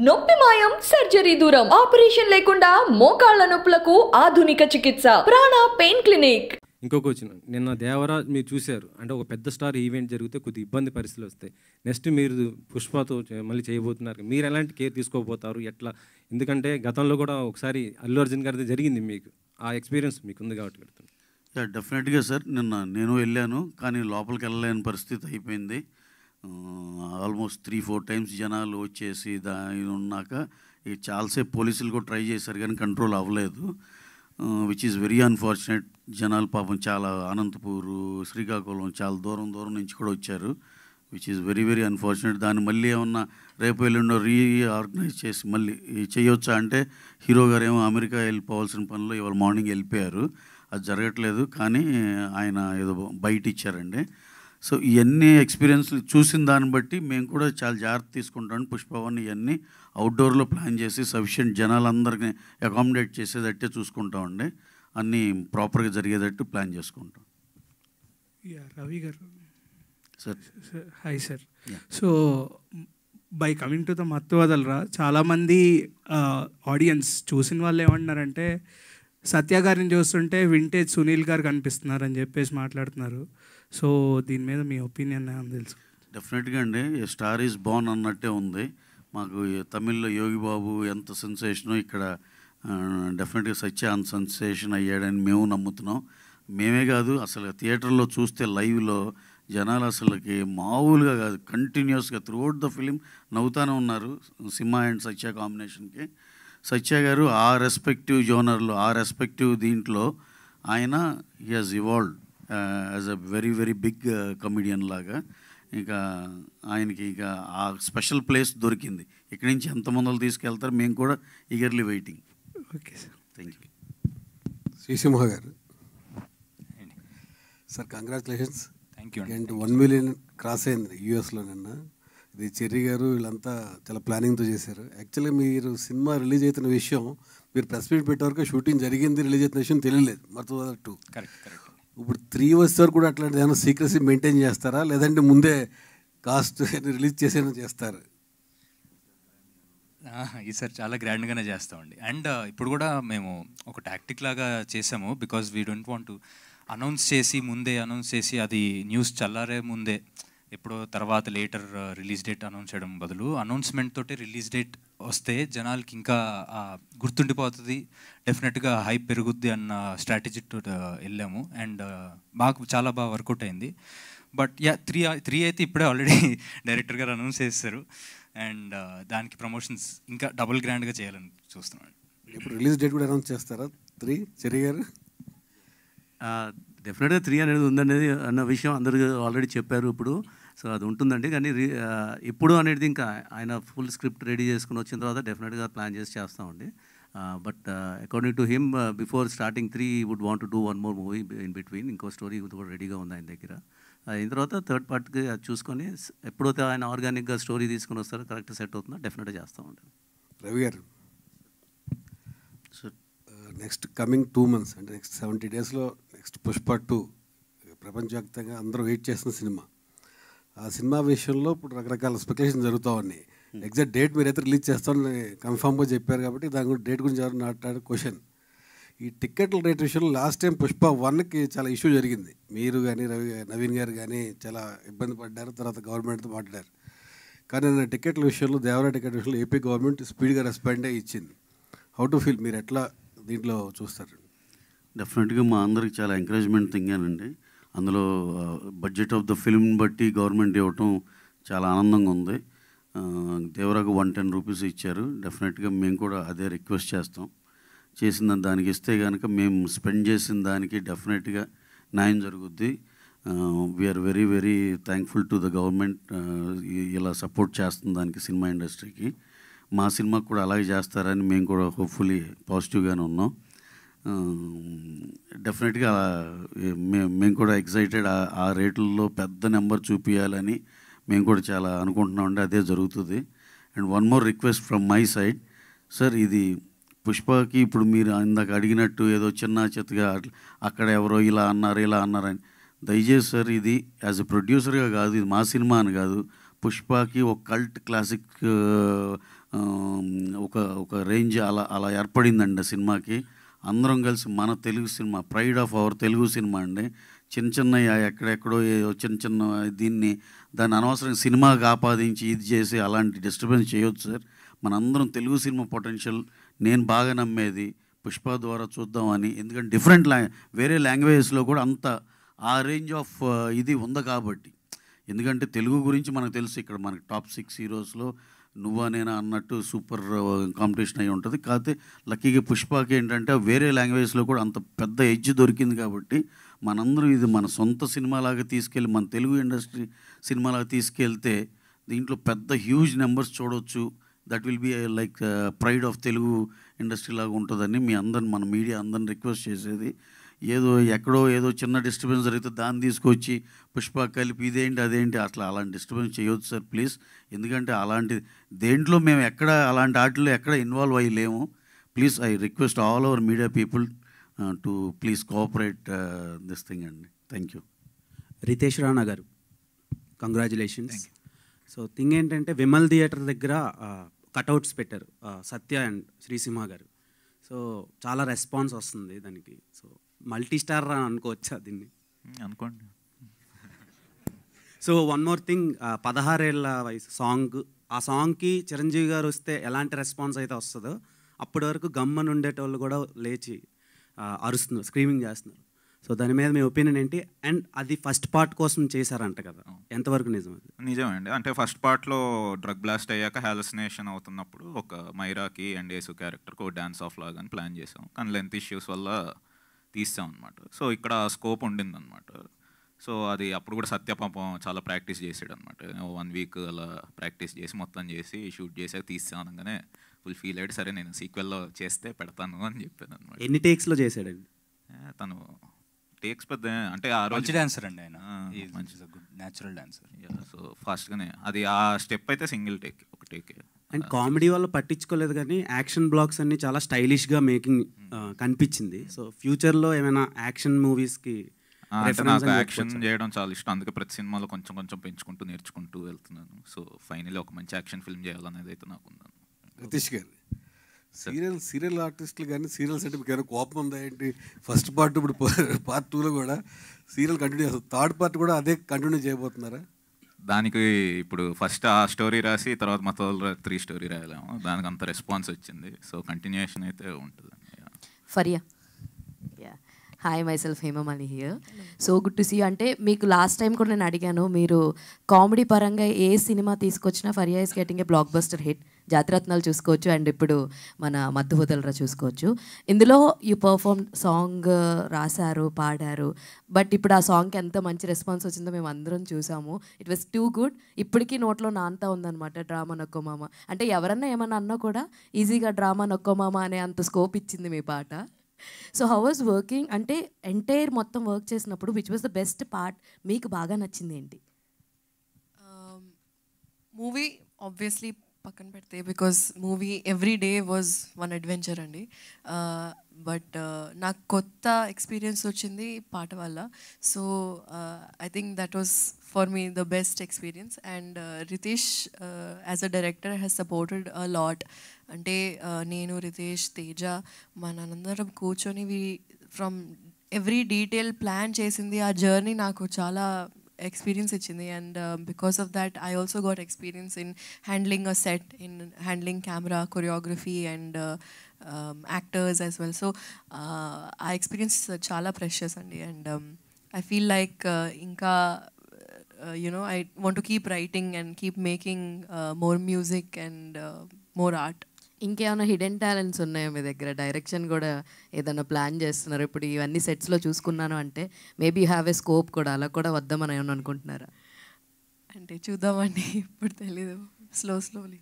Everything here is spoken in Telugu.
నొప్పి మాయం, సర్జరీ దూరం. ఆపరేషన్ లేకుండా మోకాళ్ల నొప్పులకు ఆధునిక చికిత్స. ప్రాణ పెయిన్ క్లినిక్. ఇంకో క్వశ్చన్, నిన్న దేవరాజ్ మీరు చూశారు అంటే ఒక పెద్ద స్టార్ ఈవెంట్ జరిగితే కొద్ది ఇబ్బంది పరిస్థితులు వస్తాయి. నెక్స్ట్ మీరు పుష్పతో మళ్ళీ చేయబోతున్నారు, మీరు ఎలాంటి కేర్ తీసుకోబోతారు, ఎట్లా? ఎందుకంటే గతంలో కూడా ఒకసారి అల్లు అర్జున్ గారిది జరిగింది, మీకు ఆ ఎక్స్పీరియన్స్ మీకు ఉంది కాబట్టి పెడుతుంది. డెఫినెట్గా సార్, నిన్న నేను వెళ్ళాను కానీ లోపలికి వెళ్ళలేని పరిస్థితి అయిపోయింది. ఆల్మోస్ట్ 3-4 టైమ్స్ జనాలు వచ్చేసి దాని ఉన్నాక ఇక చాలాసేపు పోలీసులు కూడా ట్రై చేశారు కానీ కంట్రోల్ అవ్వలేదు, విచ్ ఈజ్ వెరీ అన్ఫార్చునేట్. జనాలు పాపం చాలా అనంతపూరు, శ్రీకాకుళం చాలా దూరం నుంచి కూడా వచ్చారు, which is very very unfortunate. దాన్ని మళ్ళీ ఏమన్నా రేపు ఎల్లుండో రీఆర్గనైజ్ చేసి మళ్ళీ చేయొచ్చా అంటే, హీరో గారు ఏమో అమెరికా వెళ్ళిపోవాల్సిన పనులు ఇవాళ మార్నింగ్ వెళ్ళిపోయారు, అది జరగట్లేదు. కానీ ఆయన ఏదో బయట ఇచ్చారండి. సో ఇవన్నీ ఎక్స్పీరియన్స్లు చూసిన దాన్ని బట్టి మేము కూడా చాలా జాగ్రత్త తీసుకుంటాం. పుష్పవన్ ఇవన్నీ అవుట్డోర్లో ప్లాన్ చేసి సఫిషియెంట్ జనాలందరికీ అకామిడేట్ చేసేటట్టే చూసుకుంటామండి, అన్నీ ప్రాపర్గా జరిగేటట్టు ప్లాన్ చేసుకుంటాం. రవి గారు sir, hi sir. So by coming to the మత్తు వదలరా, చాలామంది ఆడియన్స్ చూసిన వాళ్ళు ఏమంటున్నారంటే సత్య గారిని చూస్తుంటే వింటేజ్ సునీల్ గారు కనిపిస్తున్నారు అని చెప్పేసి మాట్లాడుతున్నారు. సో దీని మీద మీ ఒపీనియన్ ఏమని తెలుసు? డెఫినెట్గా అండి, స్టార్ ఈజ్ బోర్న్ అన్నట్టే ఉంది. మాకు తమిళ్లో యోగి బాబు ఎంత సెన్సేషనో ఇక్కడ డెఫినెట్గా సత్య అంత సెన్సేషన్ అయ్యాడని మేము నమ్ముతున్నాం. మేమే కాదు, అసలు థియేటర్లో చూస్తే లైవ్లో జనాలు అసలుకి మామూలుగా కాదు, కంటిన్యూస్గా త్రూఅవుట్ ద ఫిలిం నవ్వుతూనే ఉన్నారు సింహ అండ్ సత్య కాంబినేషన్కి. సత్య గారు ఆ రెస్పెక్టివ్ జోనర్లో, ఆ రెస్పెక్టివ్ దీంట్లో ఆయన he has evolved as a very very big comedian లాగా. ఇక ఆయనకి ఇక ఆ స్పెషల్ ప్లేస్ దొరికింది. ఇక్కడి నుంచి ఎంత ముందలు తీసుకెళ్తారు, మేము కూడా eagerly waiting. Okay sir, thank you. Srisimha గారు sir, congratulations. Thank you. And 1 million cross అయింది యూఎస్లో నిన్న. ఇది చెర్రీ గారు వీళ్ళంతా చాలా ప్లానింగ్తో చేశారు. యాక్చువల్గా మీరు సినిమా రిలీజ్ అవుతున్న విషయం, మీరు ప్రెస్ మీట్ పెట్టే వరకు షూటింగ్ జరిగింది, రిలీజ్ అవుతున్న విషయం తెలియలేదు. మత్తు 2 కరెక్ట్. ఇప్పుడు 3 వచ్చే వరకు కూడా అట్లాంటిది ఏమైనా సీక్రెసీ మెయింటైన్ చేస్తారా, లేదంటే ముందే కాస్ట్ రిలీజ్ చేసేనా చేస్తారు? ఈసారి చాలా గ్రాండ్గానే చేస్తామండి. అండ్ ఇప్పుడు కూడా మేము ఒక టాక్టిక్ లాగా చేసాము, because we don't want to announce చేసి అది న్యూస్ చల్లారే ముందే ఎప్పుడో తర్వాత లేటర్ రిలీజ్ డేట్ అనౌన్స్ చేయడం బదులు అనౌన్స్మెంట్ తోటి రిలీజ్ డేట్ వస్తే జనాలకి ఇంకా గుర్తుండిపోతుంది, డెఫినెట్గా హైప్ పెరుగుద్ది అన్న స్ట్రాటజీతో వెళ్ళాము. అండ్ మాకు చాలా బాగా వర్కౌట్ అయింది. బట్ త్రీ అయితే ఇప్పుడే ఆల్రెడీ డైరెక్టర్ గారు అనౌన్స్ చేస్తారు. అండ్ దానికి ప్రమోషన్స్ ఇంకా డబుల్ గ్రాండ్గా చేయాలని చూస్తున్నాను. ఇప్పుడు రిలీజ్ డేట్ కూడా అనౌన్స్ చేస్తారా 3 చెర్రీ గారు? డెఫినెట్గా 3 అనేది ఉందనేది అన్న విషయం అందరూ ఆల్రెడీ చెప్పారు ఇప్పుడు. సో అది ఉంటుందండి. కానీ ఇప్పుడు అనేది ఇంకా ఆయన ఫుల్ స్క్రిప్ట్ రెడీ చేసుకుని వచ్చిన తర్వాత డెఫినెట్గా ప్లాన్ చేసి చేస్తామండి. But according to him before starting 3 would want to do 1 more movie in between. ఇంకో స్టోరీ కూడా రెడీగా ఉంది ఆయన దగ్గర. అయిన తర్వాత థర్డ్ పార్ట్కి అది చూసుకొని ఎప్పుడైతే ఆయన ఆర్గానిక్గా స్టోరీ తీసుకుని వస్తారో, కరెక్ట్ సెట్ అవుతుందో డెఫినెట్గా చేస్తామండి. రవి గారు, నెక్స్ట్ కమింగ్ 2 months అంటే నెక్స్ట్ 70 daysలో నెక్స్ట్ పుష్ప 2 ప్రపంచవ్యాప్తంగా అందరూ వెయిట్ చేస్తున్న సినిమా. ఆ సినిమా విషయంలో ఇప్పుడు రకరకాల స్పెక్యులేషన్ జరుగుతూ ఉన్నాయి. ఎగ్జాక్ట్ డేట్ మీరైతే రిలీజ్ చేస్తామని కన్ఫామ్గా చెప్పారు కాబట్టి దాని గురించి డేట్ గురించి ఎవరు మాట్లాడే క్వశ్చన్. ఈ టికెట్ల రేట్ విషయంలో లాస్ట్ టైం పుష్ప 1కి చాలా ఇష్యూ జరిగింది. మీరు కానీ నవీన్ గారు కానీ చాలా ఇబ్బంది పడ్డారు, తర్వాత గవర్నమెంట్తో మాట్లాడారు. కానీ నేను టికెట్ల విషయంలో, దేవరా టికెట్ విషయంలో ఏపీ గవర్నమెంట్ స్పీడ్గా రెస్పాండ్ అయ్యి ఇచ్చింది. హౌ టు ఫీల్, మీరు ఎట్లా దీంట్లో చూస్తారు? డెఫినెట్గా మా అందరికి చాలా ఎంకరేజ్మెంట్ థింగేనండి. అందులో బడ్జెట్ ఆఫ్ ద ఫిల్మ్ బట్టి గవర్నమెంట్ ఇవ్వటం చాలా ఆనందంగా ఉంది. దేవరాకు 110 రూపీస్ ఇచ్చారు. డెఫినెట్గా మేము కూడా అదే రిక్వెస్ట్ చేస్తాం. చేసిన దానికి ఇస్తే కనుక మేము స్పెండ్ చేసిన దానికి డెఫినెట్గా న్యాయం జరుగుద్ది. We are very very thankful to the government ఇలా సపోర్ట్ చేస్తుంది దానికి, సినిమా ఇండస్ట్రీకి. మా సినిమాకి కూడా అలాగే చేస్తారని మేము కూడా హోప్ఫుల్లీ పాజిటివ్గానే ఉన్నాం. డెఫినెట్గా మేము కూడా ఎక్సైటెడ్. ఆ రేట్లలో పెద్ద నెంబర్ చూపించాలని మేము కూడా చాలా అనుకుంటున్నామండి, అదే జరుగుతుంది. And 1 more request from my side sir, ఇది పుష్పకి ఇప్పుడు మీరు ఇందాక అడిగినట్టు ఏదో చిన్న చిత్తగా అక్కడ ఎవరో ఇలా అన్నారని, దయచేసి సార్ ఇది యాజ్ ఎ ప్రొడ్యూసర్గా కాదు, ఇది మా సినిమా అని కాదు, పుష్పకి ఒక కల్ట్ క్లాసిక్ ఒక రేంజ్ అలా అలా ఏర్పడిందండి ఆ సినిమాకి. అందరం కలిసి మన Telugu cinema, pride of our Telugu cinema అండి. చిన్న ఎక్కడెక్కడో చిన్న దాన్ని అనవసరంగా సినిమాకి ఆపాదించి ఇది చేసి అలాంటి డిస్టర్బెన్స్ చేయొచ్చు సార్. మనందరం తెలుగు సినిమా పొటెన్షియల్ నేను బాగా నమ్మేది పుష్ప ద్వారా చూద్దామని. ఎందుకంటే డిఫరెంట్ వేరే లాంగ్వేజెస్లో కూడా అంత ఆ రేంజ్ ఆఫ్ ఇది ఉంది కాబట్టి. ఎందుకంటే తెలుగు గురించి మనకు తెలుసు, ఇక్కడ మనకి టాప్ 6 హీరోస్లో నువ్వా నేనా అన్నట్టు సూపర్ కాంపిటీషన్ అయి ఉంటుంది. కాకపోతే లక్కీగా పుష్పకి ఏంటంటే వేరే లాంగ్వేజ్లో కూడా అంత పెద్ద ఎడ్జ్ దొరికింది కాబట్టి మనందరం ఇది మన సొంత సినిమాలాగా తీసుకెళ్ళి, మన తెలుగు ఇండస్ట్రీ సినిమాలాగా తీసుకెళ్తే దీంట్లో పెద్ద హ్యూజ్ నెంబర్స్ చూడవచ్చు. That will be like pride of Telugu industry లాగా ఉంటుందని మన మీడియా అందరిని రిక్వెస్ట్ చేసేది. ఎక్కడో ఏదో చిన్న డిస్టర్బెన్స్ జరిగితే దాన్ని తీసుకొచ్చి పుష్ప కలిపి ఇదేంటి అదేంటి అలాంటి డిస్టర్బెన్స్ చేయొద్దు సార్ ప్లీజ్. ఎందుకంటే అలాంటి దేంట్లో మేము అలాంటి వాటిలో ఎక్కడ ఇన్వాల్వ్ అయ్యలేము. Please I request all our media people to please cooperate this thing అండి. Thank you. రితేష్ రాణా గారు, కంగ్రాచులేషన్స్. సో థింగ్ ఏంటంటే విమల్ థియేటర్ దగ్గర కటౌట్స్ పెట్టారు సత్య అండ్ శ్రీసింహ గారు. సో చాలా రెస్పాన్స్ వస్తుంది దానికి. సో మల్టీ స్టార్ అనుకోవచ్చా దీన్ని? అనుకోండి. సో వన్ మోర్ థింగ్, 16 ఏళ్ళ వయసు సాంగ్, ఆ సాంగ్కి చిరంజీవి గారు వస్తే ఎలాంటి రెస్పాన్స్ అయితే వస్తుందో అప్పటి వరకు గమ్మని ఉండేటోళ్ళు కూడా లేచి అరుస్తున్నారు, స్క్రీమింగ్ చేస్తున్నారు. సో దాని మీద మీ ఒపీనియన్ ఏంటి? అండ్ అది ఫస్ట్ పార్ట్ కోసం చేశారంట కదా, ఎంతవరకు నిజం? అది నిజమే అండి. అంటే ఫస్ట్ పార్ట్లో డ్రగ్ బ్లాస్ట్ అయ్యాక హాలుసినేషన్ అవుతున్నప్పుడు ఒక మైరాకి అండ్ యేసు క్యారెక్టర్కి ఒక డాన్స్ ఆఫ్ లాగా అని ప్లాన్ చేసాం, కానీ లెంత్ ఇష్యూస్ వల్ల తీసాం అనమాట. సో ఇక్కడ స్కోప్ ఉండిందనమాట. సో అది అప్పుడు కూడా సత్య పాపం చాలా ప్రాక్టీస్ చేసాడు అనమాట. 1 వీక్ అలా ప్రాక్టీస్ చేసి మొత్తం చేసి షూట్ చేసాక తీసాం అనగానే ఫుల్ ఫీల్ అయ్యాడు. సరే నేను సీక్వెల్లో చేస్తే పెడతాను అని చెప్పాను అనమాట. ఎన్ని టేక్స్లో చేశాడండి తను? టేక్స్ పెద్ద అంటే ఆ రోజు డాన్సర్ అండి ఆయన, మంచి గుడ్ న్యాచురల్ డాన్సర్. సో ఫాస్ట్గానే అది ఆ స్టెప్ అయితే సింగిల్ టేక్, ఒక టేక్. అండ్ కామెడీ వల్ల పట్టించుకోలేదు కానీ యాక్షన్ బ్లాక్స్ అన్ని చాలా స్టైలిష్గా మేకింగ్ కనిపించింది. సో ఫ్యూచర్లో ఏమైనా యాక్షన్ మూవీస్కి? నాకు యాక్షన్ చేయడం చాలా ఇష్టం, అందుకే ప్రతి సినిమాలో కొంచెం కొంచెం పెంచుకుంటూ నేర్చుకుంటూ వెళ్తున్నాను. సో ఫైనల్లీ ఒక మంచి యాక్షన్ ఫిల్మ్ చేయాలనేది అయితే నాకు ఉందని. రితీష్ గారు, సీరియల్ ఆర్టిస్టులు కానీ సీరియల్స్ అంటే మీకు ఏమైనా కోపం ఉందా ఏంటి? ఫస్ట్ పార్ట్ ఇప్పుడు పార్ట్ 2లో కూడా సీరియల్ కంటిన్యూ చేస్తారు, థర్డ్ పార్ట్ కూడా అదే కంటిన్యూ చేయబోతున్నారా? దానికి ఇప్పుడు ఫస్ట్ ఆ స్టోరీ రాసి తర్వాత మా తోలు 3 స్టోరీ రాయలేము, దానికి అంత రెస్పాన్స్ వచ్చింది. సో కంటిన్యూషన్ అయితే ఉంటుంది. Faria, hi myself Hemamali here. So good to see. అంటే మీకు లాస్ట్ టైం కూడా నేను అడిగాను, మీరు కామెడీ పరంగా ఏ సినిమా తీసుకొచ్చినా Faria is getting a blockbuster hit. Jathiratnalu చూసుకోవచ్చు అండ్ ఇప్పుడు మన మద్దు వదలరా చూసుకోవచ్చు. ఇందులో యూ పర్ఫార్మ్ సాంగ్ రాశారు, పాడారు. బట్ ఇప్పుడు ఆ సాంగ్కి ఎంత మంచి రెస్పాన్స్ వచ్చిందో మేము అందరం చూసాము. It was too good. ఇప్పటికీ నోట్లో నాంతా ఉందన్నమాట డ్రామా నొక్కో మామ. అంటే ఎవరన్నా ఏమన్నా అన్నా కూడా ఈజీగా డ్రామా నొక్కో మామ అనే అంత స్కోప్ ఇచ్చింది మీ పాట. So how was working? అంటే ఎంటైర్ మొత్తం వర్క్ చేసినప్పుడు which was the best part, మీకు బాగా నచ్చింది ఏంటి? మూవీ ఆబ్వియస్లీ పక్కన పెడితే, because movie every day was one adventure అండి. బట్ నాకు కొత్త ఎక్స్పీరియన్స్ వచ్చింది పాట వల్ల. So I think that was for me the best experience. And Ritesh as a director has supported a lot. అంటే నేను, రితేష్, తేజ మనందరం కూర్చొని ఫ్రమ్ ఎవ్రీ డీటెయిల్ ప్లాన్ చేసింది. ఆ జర్నీ నాకు చాలా experience ichindi, and because of that I also got experience in handling a set, in handling camera, choreography and actors as well. So I experience chala precious andi, and I feel like inka you know, I want to keep writing and keep making more music and more art. ఇంకేమైనా హిడెన్ టాలెంట్స్ ఉన్నాయో మీ దగ్గర? డైరెక్షన్ కూడా ఏదైనా ప్లాన్ చేస్తున్నారు? ఇప్పుడు ఇవన్నీ సెట్స్లో చూసుకున్నాను అంటే maybe you have a scope కూడా, అలా కూడా వద్దామని ఏమన్నా అనుకుంటున్నారా? అంటే చూద్దామండి, ఇప్పుడు తెలీదు, స్లోలీ.